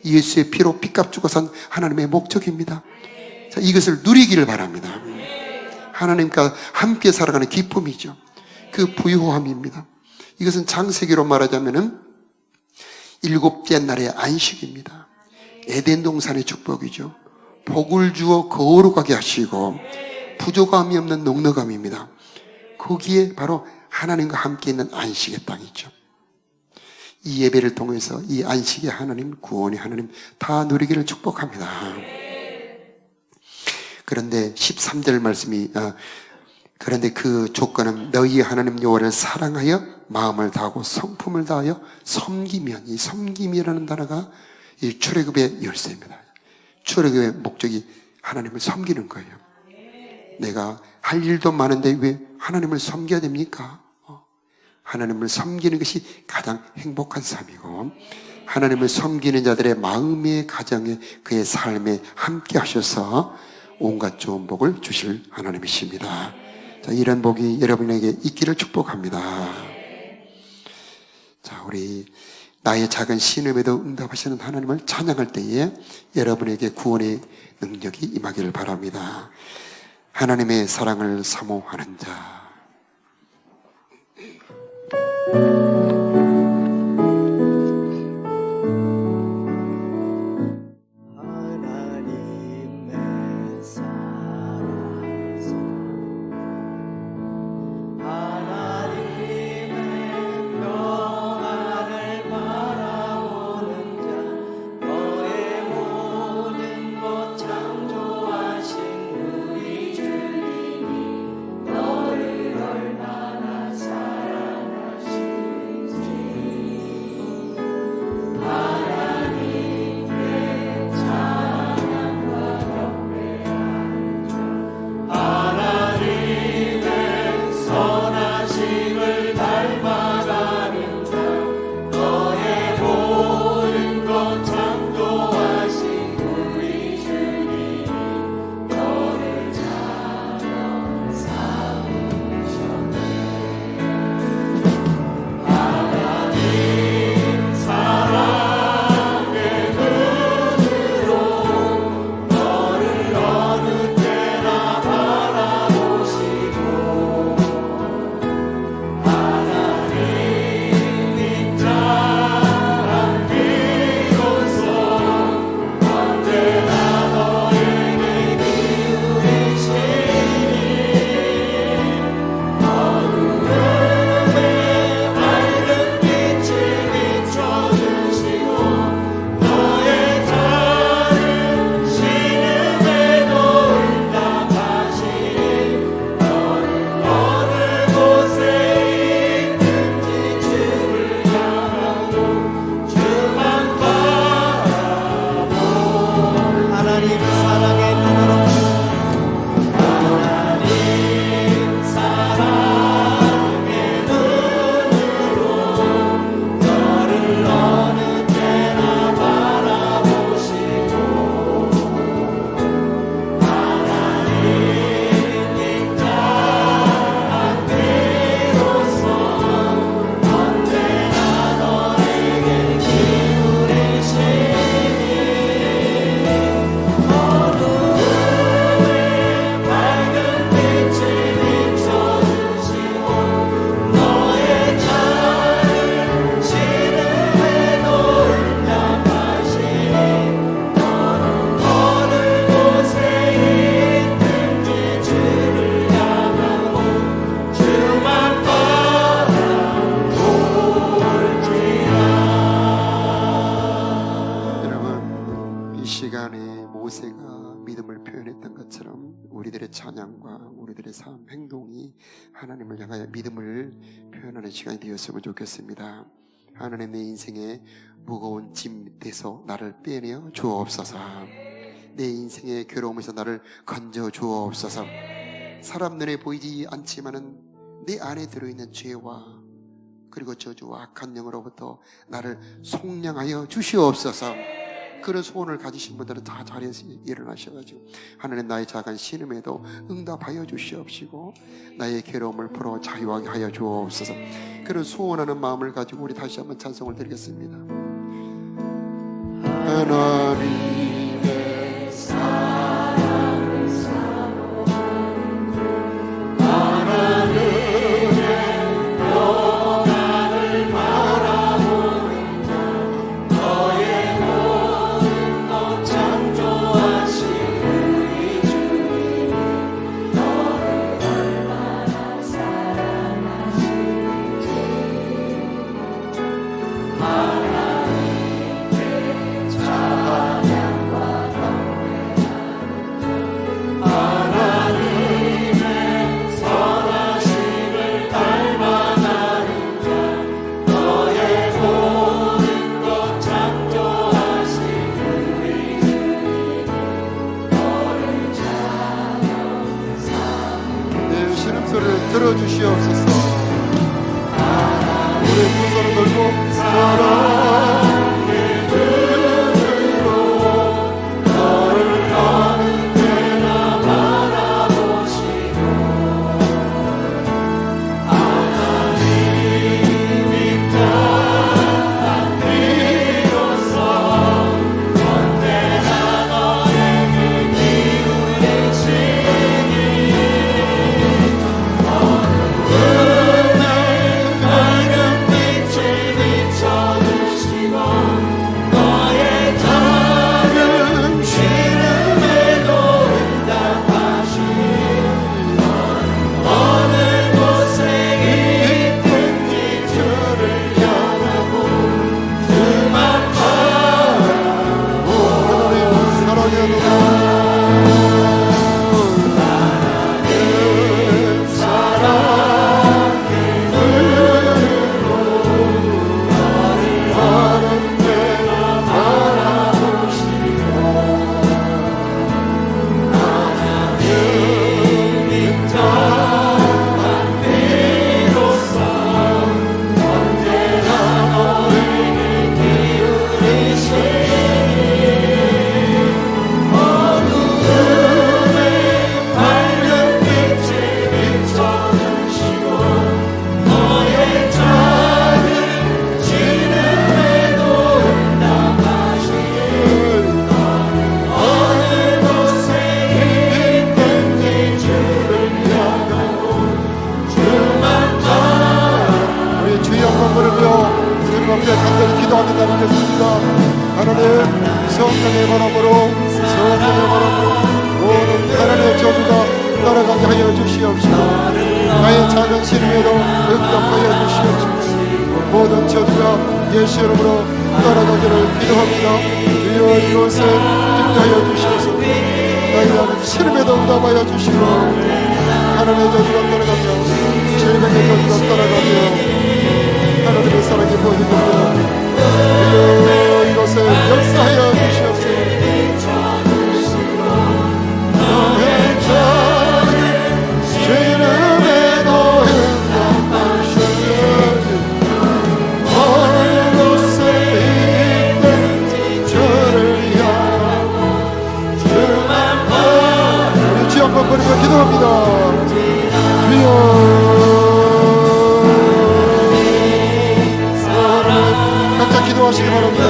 예수의 피로 핏값 주고 산 하나님의 목적입니다. 자, 이것을 누리기를 바랍니다. 하나님과 함께 살아가는 기쁨이죠. 그 부유함입니다. 이것은 창세기로 말하자면은 7째 날의 안식입니다. 에덴 동산의 축복이죠. 복을 주어 거룩하게 하시고 부족함이 없는 넉넉함입니다. 거기에 바로 하나님과 함께 있는 안식의 땅이죠. 이 예배를 통해서 이 안식의 하나님, 구원의 하나님 다 누리기를 축복합니다. 그런데 13절 말씀이 그런데 그 조건은 너희 하나님 여호와를 사랑하여 마음을 다하고 성품을 다하여 섬기면, 이 섬김이라는 단어가 이 출애굽의 열쇠입니다. 출애굽의 목적이 하나님을 섬기는 거예요. 내가 할 일도 많은데 왜 하나님을 섬겨야 됩니까? 하나님을 섬기는 것이 가장 행복한 삶이고 하나님을 섬기는 자들의 마음의 가정에 그의 삶에 함께 하셔서 온갖 좋은 복을 주실 하나님이십니다. 자, 이런 복이 여러분에게 있기를 축복합니다. 자, 우리 나의 작은 신음에도 응답하시는 하나님을 찬양할 때에 여러분에게 구원의 능력이 임하기를 바랍니다. 하나님의 사랑을 사모하는 자. 너를 얼마나 사랑하시 하나님을 향하여 믿음을 표현하는 시간이 되었으면 좋겠습니다. 하나님, 내 인생에 무거운 짐 밑에서 나를 빼내어 주옵소서. 내 인생의 괴로움에서 나를 건져 주옵소서. 사람 눈에 보이지 않지만은 내 안에 들어있는 죄와 그리고 저주와 악한 영으로부터 나를 속량하여 주시옵소서. 그런 소원을 가지신 분들은 다 자리에서 일어나셔가지고 하나님, 나의 작은 신음에도 응답하여 주시옵시고 나의 괴로움을 풀어 자유하게 하여 주옵소서. 그런 소원하는 마음을 가지고 우리 다시 한번 찬송을 드리겠습니다. 하나님의 사랑을 사모 하나님의 영광을 바라보는 자 너의 모든 것 창조하신 우리 주님이 너를 얼마나 사랑하시는지 하나님께 찬양과 경배하는 하나님의 선하심을 닮아가는 자 너의 모든 것 창조하신 우리 주님이 너를 찬양 내 신음소리를 들어주시옵소서. 우리 두 손을 들고 사랑의 눈으로 너를 어느 때나 바라보시고 하나님이 떠난 비로소 언제나 너에게 기울이시니 어느 날 밝은 빛을 비춰주시고 너의 작은 신음에도 응답하시니 어느 곳에 있든지 주를 향하고 그만 바라보고 하나님 사랑의 눈으로 너를 어느 때나 바라보시고 하나님이 떠난 비로소 언제나 너에게 기울이시니 어두움에 밝은 빛을 비춰주시고 너의 작은 신음에도 응답하시니 어느 곳에 있든지 주를 향하고 주만 바라보고 우리 주의 영광 부르며 주님 앞에 간절히 기도합니다. 하겠습니다. 하나님, 성령의 바람으로 모든 하나님의 저주가 따라가게 하여 주시옵시고 나의 작은 신음에도 응답하여 주시옵시고 모든 저주가 예수 이름으로 따라가기를 기도합니다. 주여 이곳에 힘하여 주시옵소서. 나의 작은 신음에도 응답하여 주시고 하나님의 저주가 따라가며 질병의 저주가 따라가며 하나님의 사랑이 보이는 겁니다. 주여 이곳에 역사하여 주시옵소서. 너의 작은 신음에도 응답하시니 어느 곳에 있든지 주를 향하고 주만 바라보고 우리 주 한번 부르며 기도합니다. 주여 각자 기도하시기 바랍니다.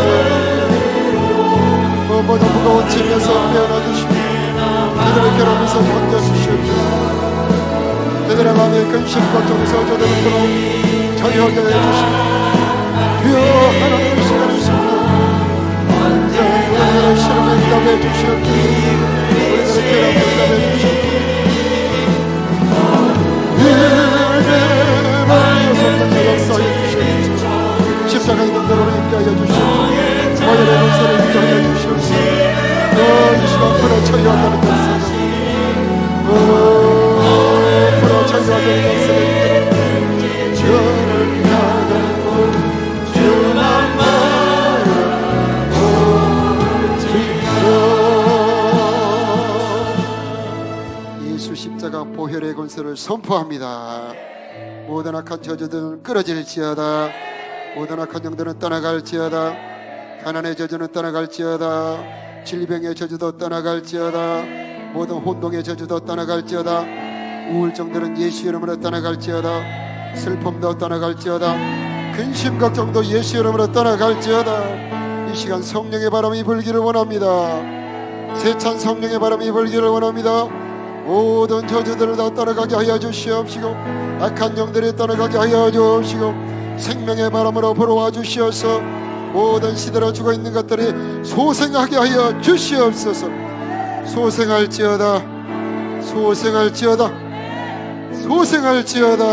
모든 무거운 짐에서 빼어나주시고 그들의 결함에서 건져주시옵소서. 그들의 마음의 근심 걱정에서 저들을 풀어 자유하게 해주시고 주여 하나님의 시간을 주시고 우리들의 시름을 응답해 주시옵소서. 우리들의 결함을 응답해 주시옵소서. 성령의 역사해 주시옵소서. 십자가의 능력으로 임하여 주시옵소서. 모여의 역사를 임하여 주시옵소서. 이 시간 풀어 처리한다는 것을 풀어 처리한다는 것을 권세를 선포합니다. 모든 악한 저주들은 끊어질지어다. 모든 악한 영들은 떠나갈지어다. 가난의 저주는 떠나갈지어다. 질병의 저주도 떠나갈지어다. 모든 혼동의 저주도 떠나갈지어다. 우울증들은 예수 이름으로 떠나갈지어다. 슬픔도 떠나갈지어다. 근심 걱정도 예수 이름으로 떠나갈지어다. 이 시간 성령의 바람이 불기를 원합니다. 세찬 성령의 바람이 불기를 원합니다. 모든 저주들을 다 떠나가게 하여 주시옵시고, 악한 영들이 떠나가게 하여 주옵시고, 생명의 바람으로 불어와 주시어서 모든 시대로 죽어있는 것들이 소생하게 하여 주시옵소서. 소생할지어다. 소생할지어다. 소생할지어다.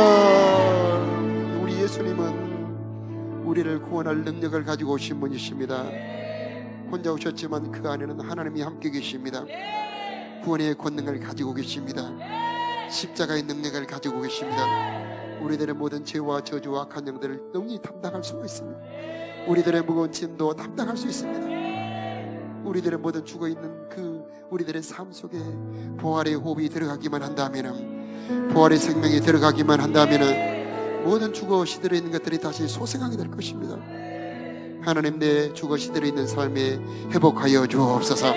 우리 예수님은 우리를 구원할 능력을 가지고 오신 분이십니다. 혼자 오셨지만 그 안에는 하나님이 함께 계십니다. 구원의 권능을 가지고 계십니다. 십자가의 능력을 가지고 계십니다. 우리들의 모든 죄와 저주와 악한 영들을 능히 담당할 수가 있습니다. 우리들의 무거운 짐도 담당할 수 있습니다. 우리들의 모든 죽어있는 그 우리들의 삶 속에 부활의 호흡이 들어가기만 한다면, 부활의 생명이 들어가기만 한다면 모든 죽어 시들어 있는 것들이 다시 소생하게 될 것입니다. 하나님, 내 죽어 시들어 있는 삶에 회복하여 주옵소서.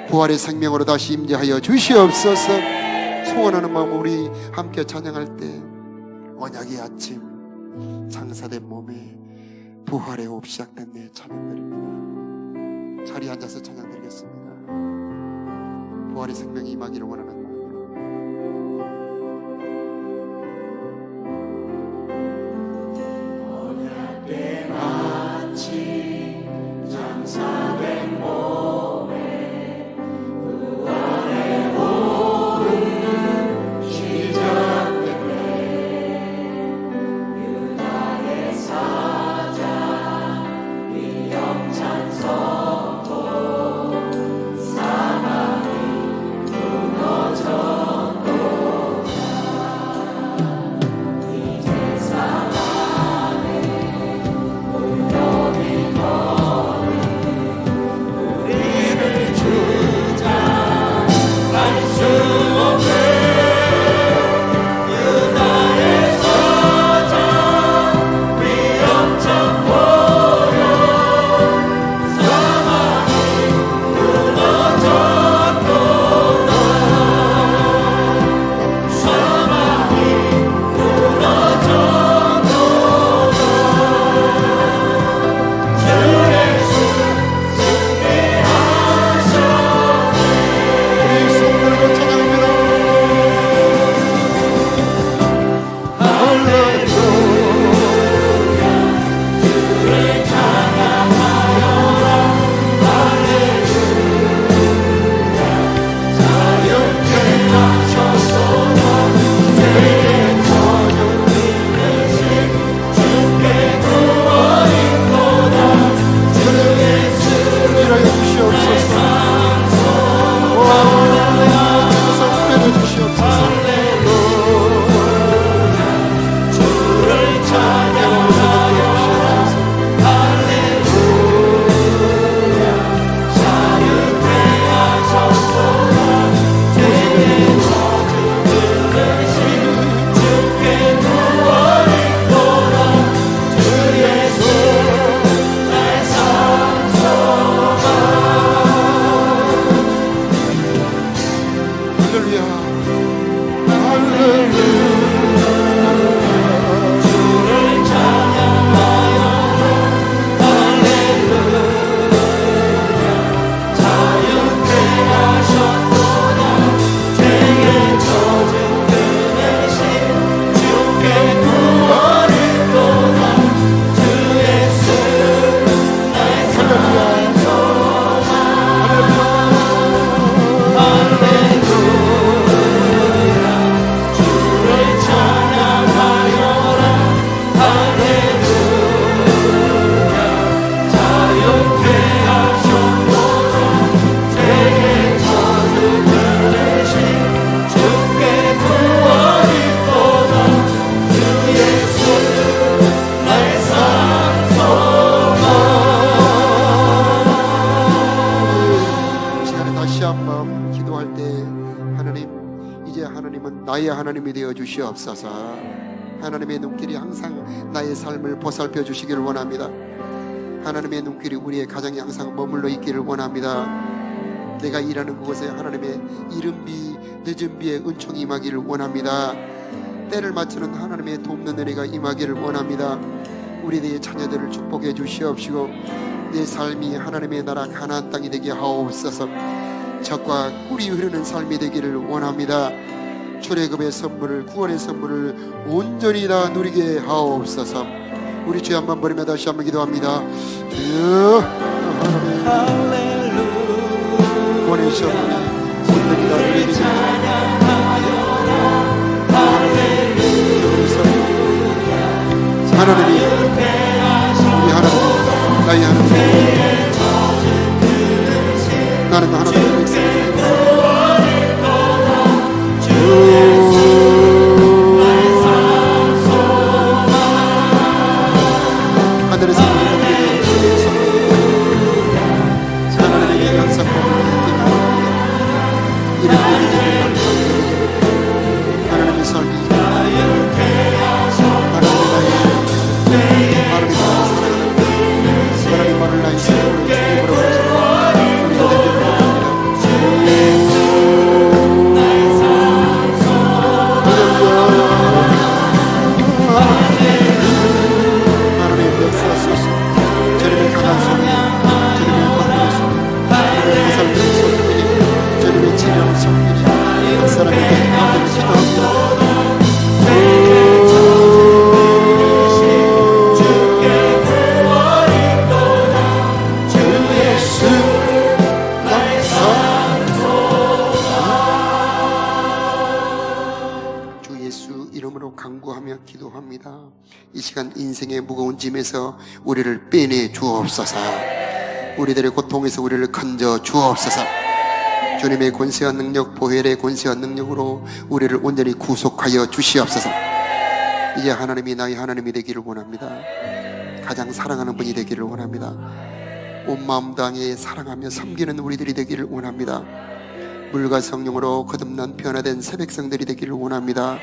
부활의 생명으로 다시 임재하여 주시옵소서. 소원하는 마음 우리 함께 찬양할 때 언약의 아침, 장사된 몸에 부활의 호흡 시작된 내 찬양드립니다. 자리에 앉아서 찬양드리겠습니다. 부활의 생명이 임하기를 원하는 언약된 아침 장사된 몸에 부활의 호흡 시작됐네. 유다의 사자 위엄찬 선포, 사망이 무너져 하나님이 되어 주시옵소서. 하나님의 눈길이 항상 나의 삶을 보살펴 주시기를 원합니다. 하나님의 눈길이 우리의 가정에 항상 머물러 있기를 원합니다. 내가 일하는 그곳에 하나님의 이른 비 늦은 비의 은총이 임하기를 원합니다. 때를 맞추는 하나님의 돕는 은혜가 임하기를 원합니다. 우리 내 자녀들을 축복해 주시옵시고 내 삶이 하나님의 나라 가나안 땅이 되게 하옵소서. 적과 꿀이 흐르는 삶이 되기를 원합니다. 출애굽의 선물을, 구원의 선물을 온전히 다 누리게 하옵소서. 우리 주여 한번 부르며 다시 한번 기도합니다. 하나님 구원의 선물이 온전히 다 누리게 하나님이 우리 하나님 나의 하나님 나는 하나님의 백성입니다. 하늘에서 하나님의 항상 하나님의 삶이 하나님 말을 나의 삶으로 간구하며 기도합니다. 이 시간 인생의 무거운 짐에서 우리를 빼내 주옵소서. 우리들의 고통에서 우리를 건져 주옵소서. 주님의 권세와 능력, 보혈의 권세와 능력으로 우리를 온전히 구속하여 주시옵소서. 이제 하나님이 나의 하나님이 되기를 원합니다. 가장 사랑하는 분이 되기를 원합니다. 온 마음 다해 사랑하며 섬기는 우리들이 되기를 원합니다. 물과 성령으로 거듭난 변화된 새백성들이 되기를 원합니다.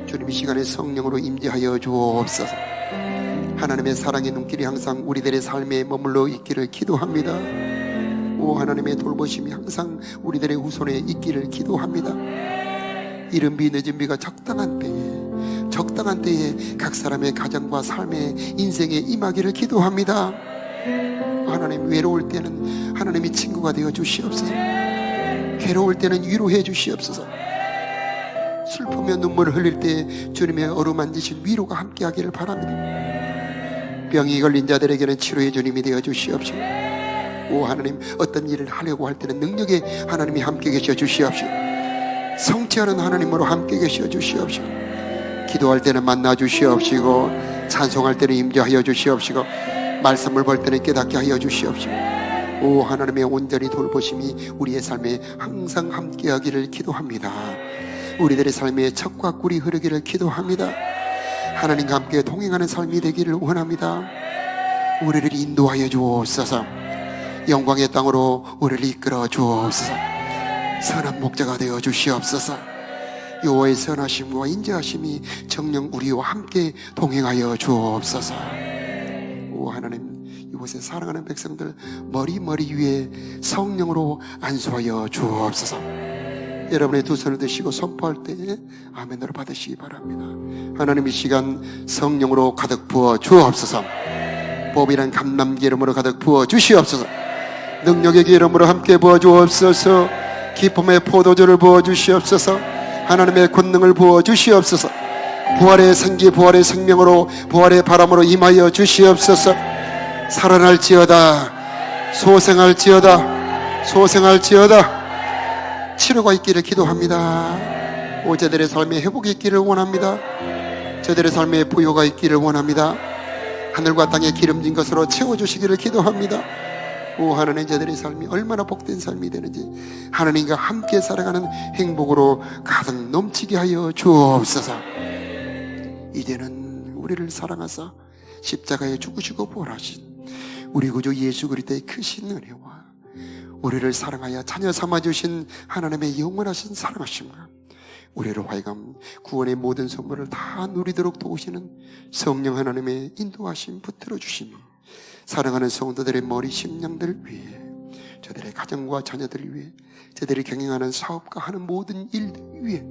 주님 이 시간에 성령으로 임재하여 주옵소서. 하나님의 사랑의 눈길이 항상 우리들의 삶에 머물러 있기를 기도합니다. 오 하나님의 돌보심이 항상 우리들의 후손에 있기를 기도합니다. 이른 비 늦은 비가 적당한 때에 각 사람의 가정과 삶의 인생에 임하기를 기도합니다. 하나님 외로울 때는 하나님이 친구가 되어 주시옵소서. 괴로울 때는 위로해 주시옵소서. 슬프며 눈물을 흘릴 때 주님의 어루만지신 위로가 함께하기를 바랍니다. 병이 걸린 자들에게는 치료의 주님이 되어 주시옵시고, 오 하나님 어떤 일을 하려고 할 때는 능력에 하나님이 함께 계셔 주시옵시고, 성취하는 하나님으로 함께 계셔 주시옵시고, 기도할 때는 만나 주시옵시고, 찬송할 때는 임재하여 주시옵시고, 말씀을 볼 때는 깨닫게 하여 주시옵시고, 오 하나님의 온전히 돌보심이 우리의 삶에 항상 함께하기를 기도합니다. 우리들의 삶에 척과 꿀이 흐르기를 기도합니다. 하나님과 함께 동행하는 삶이 되기를 원합니다. 우리를 인도하여 주옵소서. 영광의 땅으로 우리를 이끌어 주옵소서. 선한 목자가 되어 주시옵소서. 여호와의 선하심과 인자하심이 정녕 우리와 함께 동행하여 주옵소서. 오 하나님, 이곳에 사랑하는 백성들 머리 위에 성령으로 안수하여 주옵소서. 여러분의 두 손을 드시고 선포할 때 아멘으로 받으시기 바랍니다. 하나님 이 시간 성령으로 가득 부어 주옵소서. 법이란 감남기름으로 가득 부어 주시옵소서. 능력의 기름으로 함께 부어 주옵소서. 기쁨의 포도주를 부어 주시옵소서. 하나님의 권능을 부어 주시옵소서. 부활의 생기, 부활의 생명으로, 부활의 바람으로 임하여 주시옵소서. 살아날지어다, 소생할지어다. 치료가 있기를 기도합니다. 오 저들의 삶에 회복이 있기를 원합니다. 저들의 삶에 부요가 있기를 원합니다. 하늘과 땅에 기름진 것으로 채워주시기를 기도합니다. 오 하나님, 저들의 삶이 얼마나 복된 삶이 되는지 하나님과 함께 살아가는 행복으로 가득 넘치게 하여 주옵소서. 이제는 우리를 사랑하사 십자가에 죽으시고 부활하신 우리 구주 예수 그리스도의 크신 은혜와 우리를 사랑하여 자녀 삼아주신 하나님의 영원하신 사랑하심과 우리로 하여금 구원의 모든 선물을 다 누리도록 도우시는 성령 하나님의 인도하심 붙들어 주시며 사랑하는 성도들의 머리 심령들 위해, 저들의 가정과 자녀들 위해, 저들이 경영하는 사업과 하는 모든 일들 위해,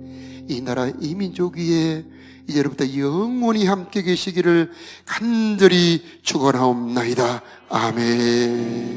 이 나라 이 민족 위에 이제로부터 영원히 함께 계시기를 간절히 축원하옵나이다. 아멘.